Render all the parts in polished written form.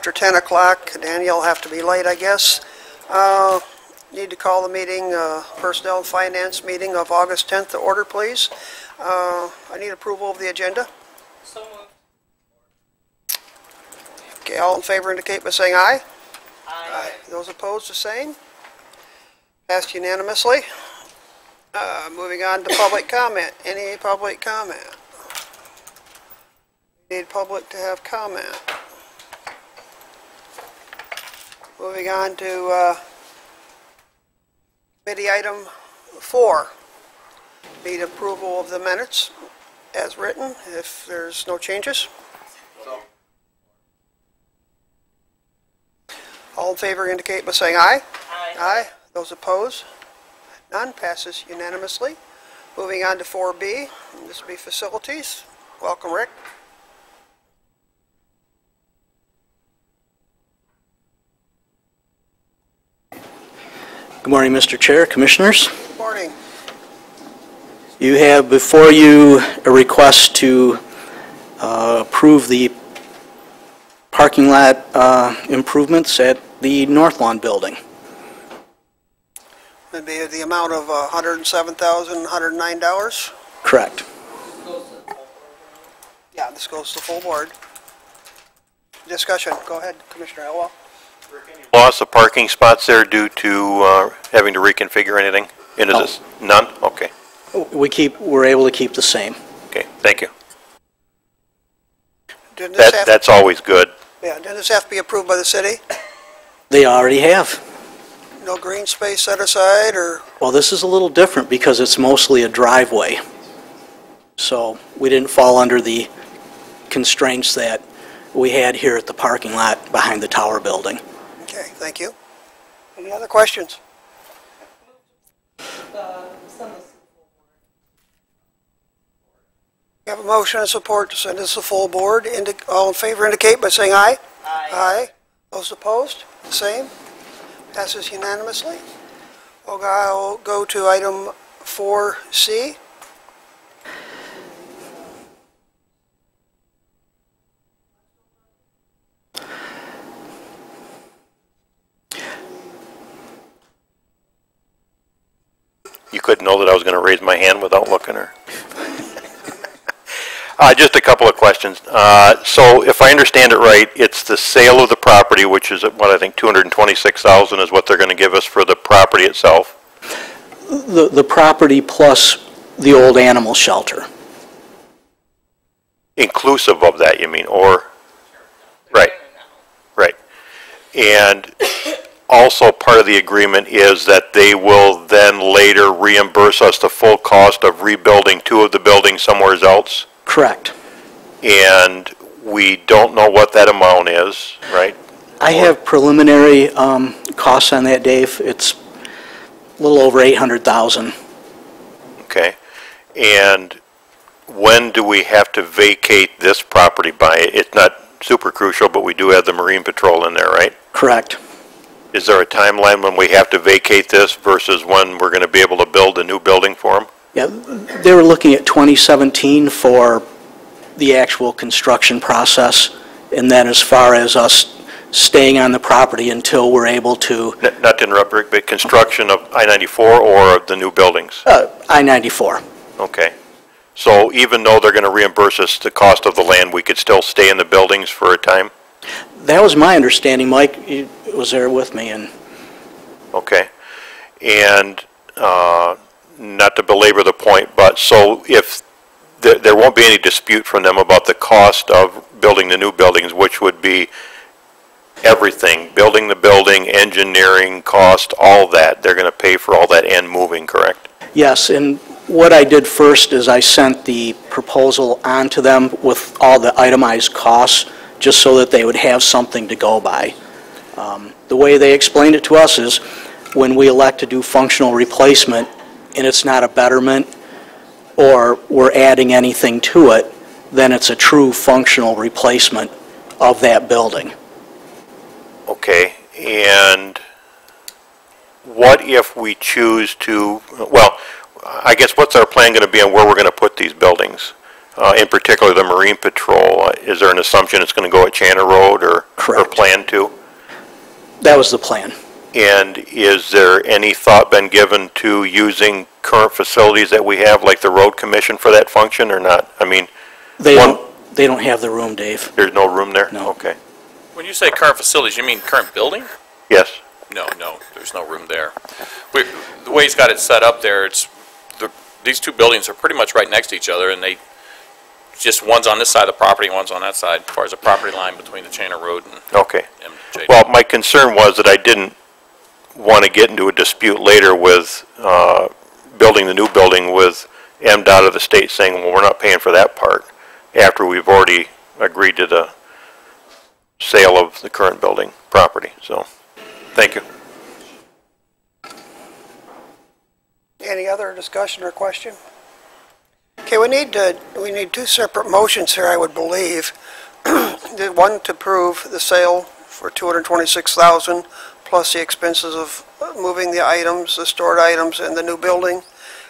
After 10 o'clock, Danielle will have to be late, I guess. Need to call the meeting, Personnel and Finance meeting of August 10th to order, please. I need approval of the agenda. So moved. Okay, all in favor indicate by saying aye. Aye. Those opposed, the same. Passed unanimously. Moving on to public comment. Any public comment? Need public to have comment. Moving on to committee item 4. Need approval of the minutes as written if there's no changes. All in favor indicate by saying aye. Aye. Aye. Those opposed? None. Passes unanimously. Moving on to 4B. This will be facilities. Welcome, Rick. Good morning, Mr. Chair, Commissioners. Good morning. You have before you a request to approve the parking lot improvements at the North Lawn building. It'd be the amount of $107,109. Correct. Yeah, this goes to full board. Discussion. Go ahead, Commissioner Elwell. Loss of parking spots there due to having to reconfigure anything? And is this none? Okay. We're able to keep the same. Okay, thank you. Didn't this have, That's always good. yeah, didn't this have to be approved by the city? They already have. No green space set aside, or? Well, this is a little different because it's mostly a driveway. So we didn't fall under the constraints that we had here at the parking lot behind the tower building. Okay, thank you. Any other questions? We have a motion and support to send this to full board. All in favor indicate by saying aye. Aye. Aye. Those opposed? Same. Passes unanimously. I'll go to item 4C. You couldn't know that I was going to raise my hand without looking, or? Just a couple of questions. So if I understand it right, it's the sale of the property, which is what I think $226,000 is what they're going to give us for the property itself. The property plus the old animal shelter. Inclusive of that, you mean, or? Right, right. And also part of the agreement is that they will then later reimburse us the full cost of rebuilding 2 of the buildings somewhere else? Correct. And we don't know what that amount is, right? I have preliminary costs on that, Dave. It's a little over $800,000. Okay. And when do we have to vacate this property by? It's not super crucial, but we do have the Marine Patrol in there, right? Correct. Is there a timeline when we have to vacate this versus when we're going to be able to build a new building for them? Yeah, they were looking at 2017 for the actual construction process, and then as far as us staying on the property until we're able to... Not to interrupt, Rick, but construction of I-94 or of the new buildings? I-94. Okay. So even though they're going to reimburse us the cost of the land, we could still stay in the buildings for a time? That was my understanding. Mike was there with me. And okay. And not to belabor the point, but so if there won't be any dispute from them about the cost of building the new buildings, which would be everything, building the building, engineering cost, all that. They're going to pay for all that and moving, correct? yes, and what I did first is I sent the proposal on to them with all the itemized costs, just so that they would have something to go by. The way they explained it to us is when we elect to do functional replacement and it's not a betterment or we're adding anything to it, then it's a true functional replacement of that building. Okay, and what if we choose to, well, I guess what's our plan going to be on where we're going to put these buildings? in particular the Marine Patrol, is there an assumption it's going to go at Channer Road or Correct. plan to? That was the plan. And is there any thought been given to using current facilities that we have, like the road commission, for that function or not? I mean, They don't have the room, Dave. there's no room there? No. Okay. When you say current facilities, you mean current building? Yes. No, there's no room there. The way he's got it set up there, these two buildings are pretty much right next to each other, and just one's on this side of the property, and one's on that side, as far as the property line between the Channer Road and Okay. MJ. Well, my concern was that I didn't want to get into a dispute later with building the new building with MDOT of the state saying, well, we're not paying for that part, after we've already agreed to the sale of the current building property. So, thank you. Any other discussion or question? Okay, we need two separate motions here, I would believe. The one to approve the sale for $226,000 plus the expenses of moving the items, the stored items in the new building.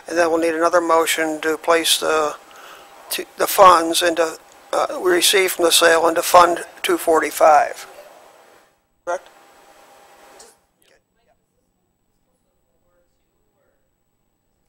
And then we'll need another motion to place the funds into, we received from the sale into Fund 245. Correct?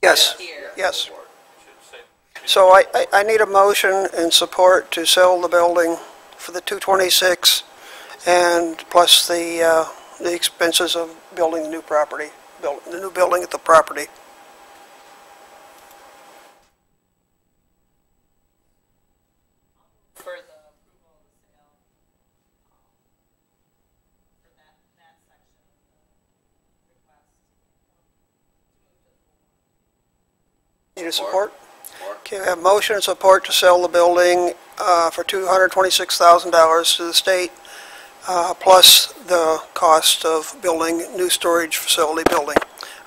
Yes, yes. So I need a motion and support to sell the building for the 226 and plus the expenses of building the new property, the new building at the property. For the approval of the sale, for that section of the request. Need a support? Okay, we have motion and support to sell the building for $226,000 to the state, plus the cost of building new storage facility building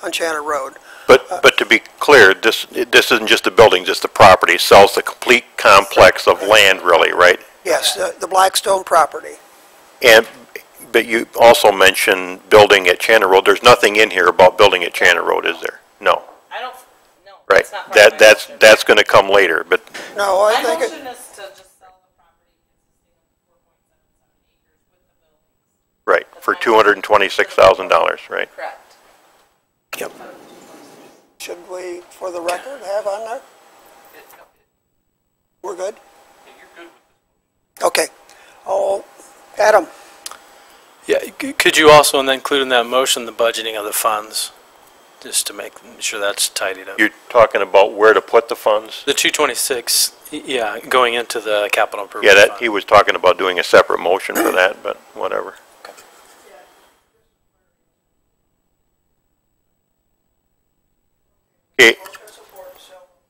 on Channer Road. But to be clear, this isn't just the buildings, it's the property. It sells the complete complex of land, really, right? Yes, the Blackstone property. But you also mentioned building at Channer Road. There's nothing in here about building at Channer Road, is there? No. No, Right. that's not part of my motion. That's going to come later, but No, I My think motion is to just sell the property consisting of 4.77 acres with the buildings. right, for $226,000, right? Correct. Yep. should we, for the record, have on there? We're good? Okay. Oh, Adam? Yeah, could you also include in that motion the budgeting of the funds, just to make sure that's tidied up? You're talking about where to put the funds? The 226, yeah, going into the capital Yeah, improvement fund. he was talking about doing a separate motion for that, but whatever. Okay.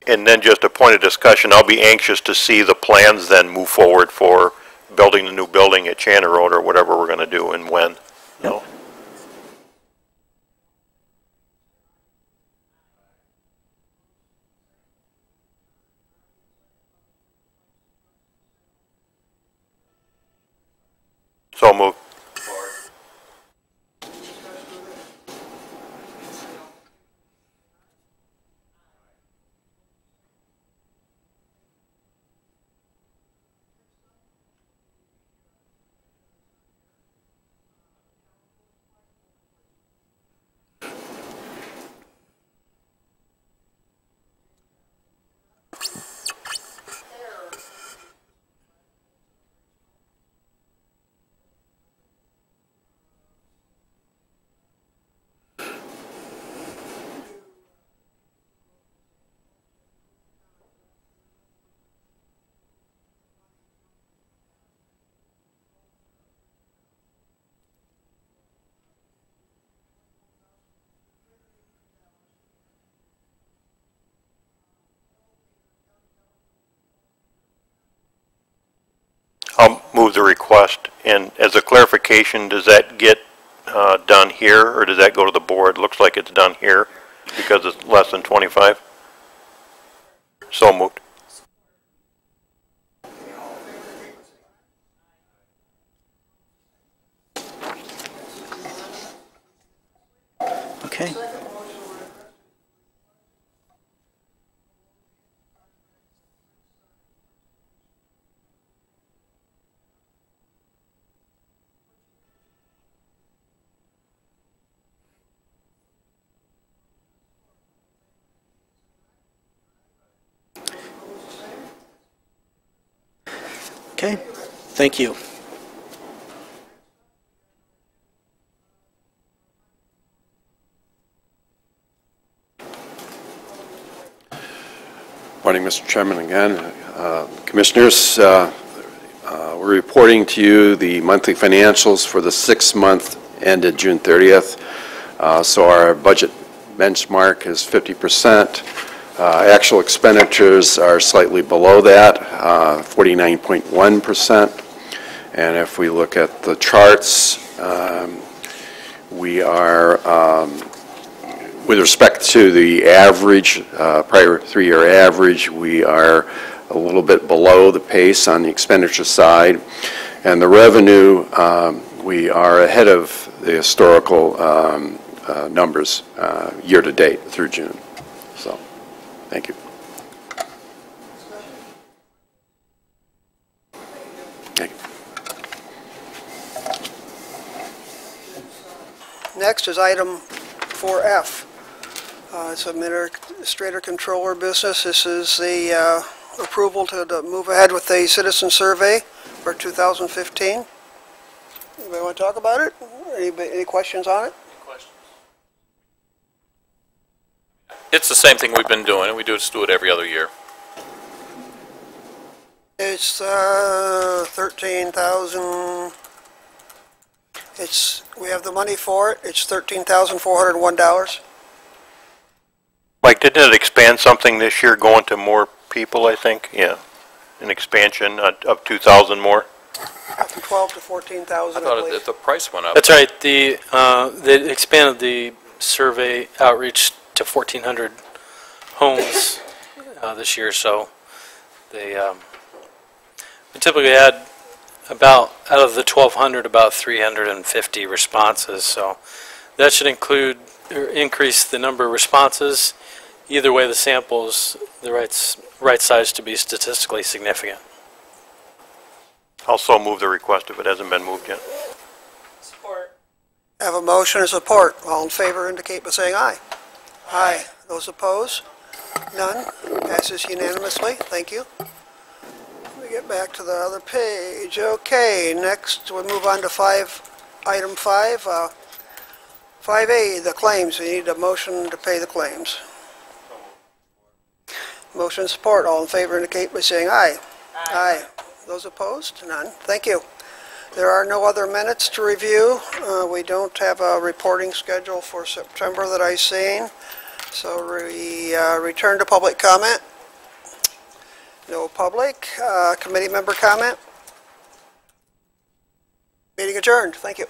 And then just a point of discussion, I'll be anxious to see the plans then move forward for building the new building at Channer Road or whatever we're going to do and when. No. So moved. I'll move the request, and as a clarification, does that get done here, or does that go to the board? Looks like it's done here, because it's less than 25. So moved. Okay. Okay, thank you. Morning, Mr. Chairman, again. Commissioners, we're reporting to you the monthly financials for the 6-month ended June 30th. So our budget benchmark is 50%. Actual expenditures are slightly below that, 49.1%. And if we look at the charts, we are with respect to the average, prior 3-year average, we are a little bit below the pace on the expenditure side. And the revenue, we are ahead of the historical numbers year to date through June. So, thank you. Thank you. Next is item 4F. It's administrator controller business. This is the approval to move ahead with the citizen survey for 2015. Anybody want to talk about it? Any questions on it? It's the same thing we've been doing, and we just do it every other year. It's 13,000. We have the money for it. It's $13,401. Mike, didn't it expand something this year, going to more people, I think? Yeah, an expansion of 2,000 more? From 12 to 14,000, I I thought believe. the price went up. That's right. They expanded the survey outreach to 1,400 homes this year, so they we typically had about, out of the 1,200, about 350 responses, so that should include or increase the number of responses. Either way, the sample is the right size to be statistically significant. Also move the request if it hasn't been moved yet. Support. I have a motion and support. All in favor indicate by saying aye. Aye. Those opposed? None. Passes unanimously. Thank you. Let me get back to the other page. Okay, next we'll move on to item 5. 5A, the claims. We need a motion to pay the claims. Motion and support. All in favor indicate by saying aye. Aye. Those opposed? None. Thank you. There are no other minutes to review. We don't have a reporting schedule for September that I've seen. So we return to public comment. No public. Committee member comment. Meeting adjourned. Thank you.